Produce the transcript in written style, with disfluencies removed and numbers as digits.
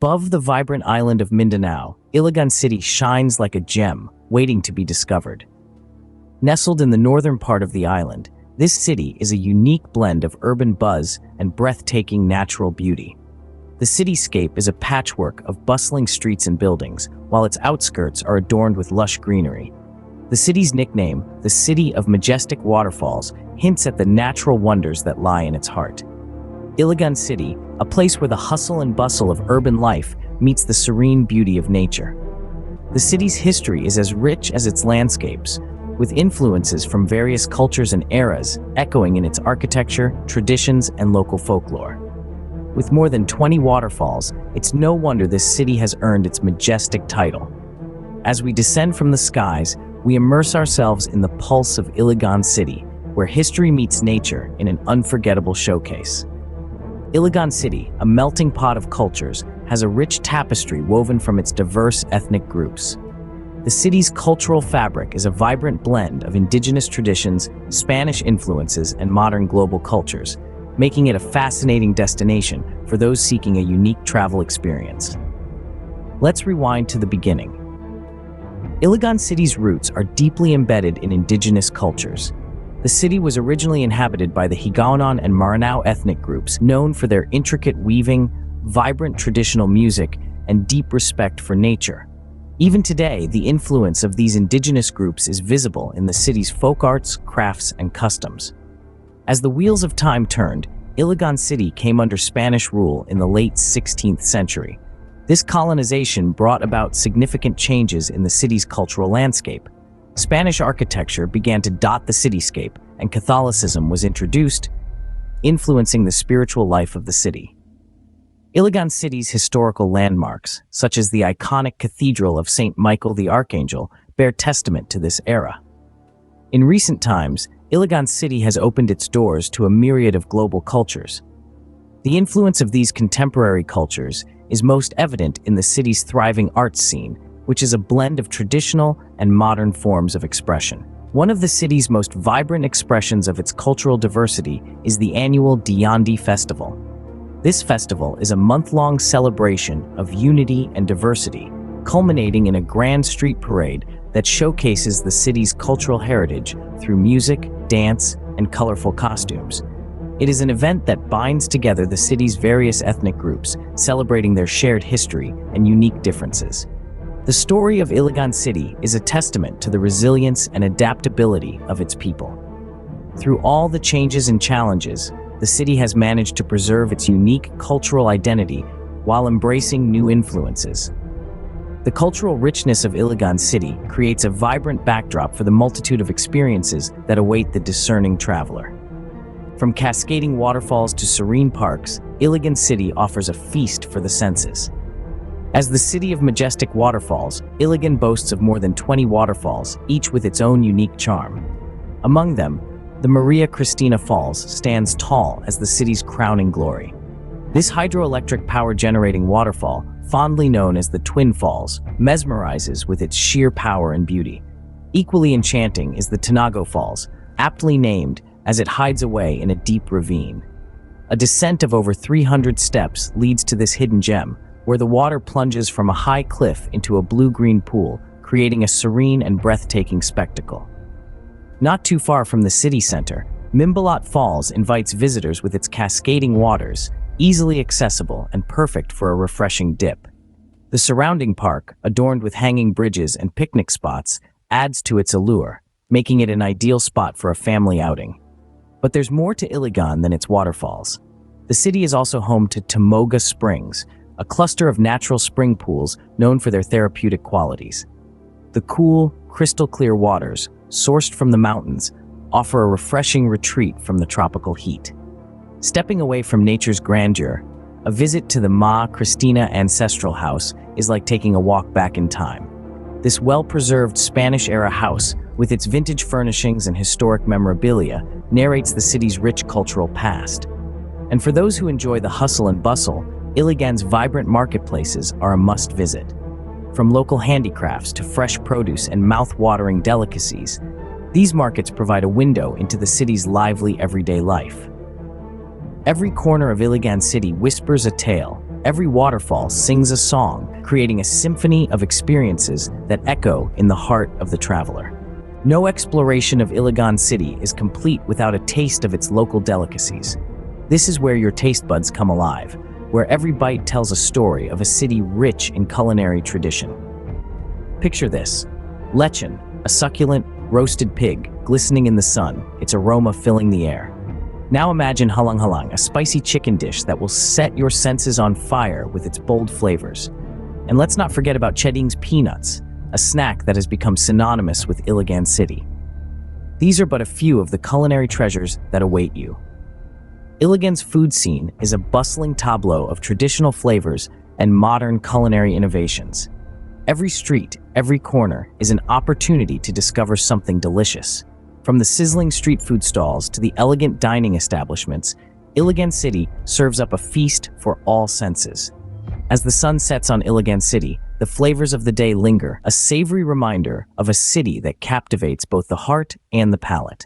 Above the vibrant island of Mindanao, Iligan City shines like a gem, waiting to be discovered. Nestled in the northern part of the island, this city is a unique blend of urban buzz and breathtaking natural beauty. The cityscape is a patchwork of bustling streets and buildings, while its outskirts are adorned with lush greenery. The city's nickname, the City of Majestic Waterfalls, hints at the natural wonders that lie in its heart. Iligan City, a place where the hustle and bustle of urban life meets the serene beauty of nature. The city's history is as rich as its landscapes, with influences from various cultures and eras echoing in its architecture, traditions, and local folklore. With more than 20 waterfalls, it's no wonder this city has earned its majestic title. As we descend from the skies, we immerse ourselves in the pulse of Iligan City, where history meets nature in an unforgettable showcase. Iligan City, a melting pot of cultures, has a rich tapestry woven from its diverse ethnic groups. The city's cultural fabric is a vibrant blend of indigenous traditions, Spanish influences, and modern global cultures, making it a fascinating destination for those seeking a unique travel experience. Let's rewind to the beginning. Iligan City's roots are deeply embedded in indigenous cultures. The city was originally inhabited by the Higaonon and Maranao ethnic groups, known for their intricate weaving, vibrant traditional music, and deep respect for nature. Even today, the influence of these indigenous groups is visible in the city's folk arts, crafts, and customs. As the wheels of time turned, Iligan City came under Spanish rule in the late 16th century. This colonization brought about significant changes in the city's cultural landscape. Spanish architecture began to dot the cityscape, and Catholicism was introduced, influencing the spiritual life of the city. Iligan City's historical landmarks, such as the iconic Cathedral of St. Michael the Archangel, bear testament to this era. In recent times, Iligan City has opened its doors to a myriad of global cultures. The influence of these contemporary cultures is most evident in the city's thriving arts scene, which is a blend of traditional and modern forms of expression. One of the city's most vibrant expressions of its cultural diversity is the annual Drtv Festival. This festival is a month-long celebration of unity and diversity, culminating in a grand street parade that showcases the city's cultural heritage through music, dance, and colorful costumes. It is an event that binds together the city's various ethnic groups, celebrating their shared history and unique differences. The story of Iligan City is a testament to the resilience and adaptability of its people. Through all the changes and challenges, the city has managed to preserve its unique cultural identity while embracing new influences. The cultural richness of Iligan City creates a vibrant backdrop for the multitude of experiences that await the discerning traveler. From cascading waterfalls to serene parks, Iligan City offers a feast for the senses. As the City of Majestic Waterfalls, Iligan boasts of more than 20 waterfalls, each with its own unique charm. Among them, the Maria Cristina Falls stands tall as the city's crowning glory. This hydroelectric power-generating waterfall, fondly known as the Twin Falls, mesmerizes with its sheer power and beauty. Equally enchanting is the Tinago Falls, aptly named as it hides away in a deep ravine. A descent of over 300 steps leads to this hidden gem, where the water plunges from a high cliff into a blue-green pool, creating a serene and breathtaking spectacle. Not too far from the city center, Mimbalot Falls invites visitors with its cascading waters, easily accessible and perfect for a refreshing dip. The surrounding park, adorned with hanging bridges and picnic spots, adds to its allure, making it an ideal spot for a family outing. But there's more to Iligan than its waterfalls. The city is also home to Tinago Springs, a cluster of natural spring pools known for their therapeutic qualities. The cool, crystal-clear waters, sourced from the mountains, offer a refreshing retreat from the tropical heat. Stepping away from nature's grandeur, a visit to the Maria Cristina ancestral house is like taking a walk back in time. This well-preserved Spanish-era house, with its vintage furnishings and historic memorabilia, narrates the city's rich cultural past. And for those who enjoy the hustle and bustle, Iligan's vibrant marketplaces are a must-visit. From local handicrafts to fresh produce and mouth-watering delicacies, these markets provide a window into the city's lively everyday life. Every corner of Iligan City whispers a tale, every waterfall sings a song, creating a symphony of experiences that echo in the heart of the traveler. No exploration of Iligan City is complete without a taste of its local delicacies. This is where your taste buds come alive, where every bite tells a story of a city rich in culinary tradition. Picture this: lechon, a succulent, roasted pig, glistening in the sun, its aroma filling the air. Now imagine halang halang, a spicy chicken dish that will set your senses on fire with its bold flavors. And let's not forget about Cheding's peanuts, a snack that has become synonymous with Iligan City. These are but a few of the culinary treasures that await you. Iligan's food scene is a bustling tableau of traditional flavors and modern culinary innovations. Every street, every corner is an opportunity to discover something delicious. From the sizzling street food stalls to the elegant dining establishments, Iligan City serves up a feast for all senses. As the sun sets on Iligan City, the flavors of the day linger, a savory reminder of a city that captivates both the heart and the palate.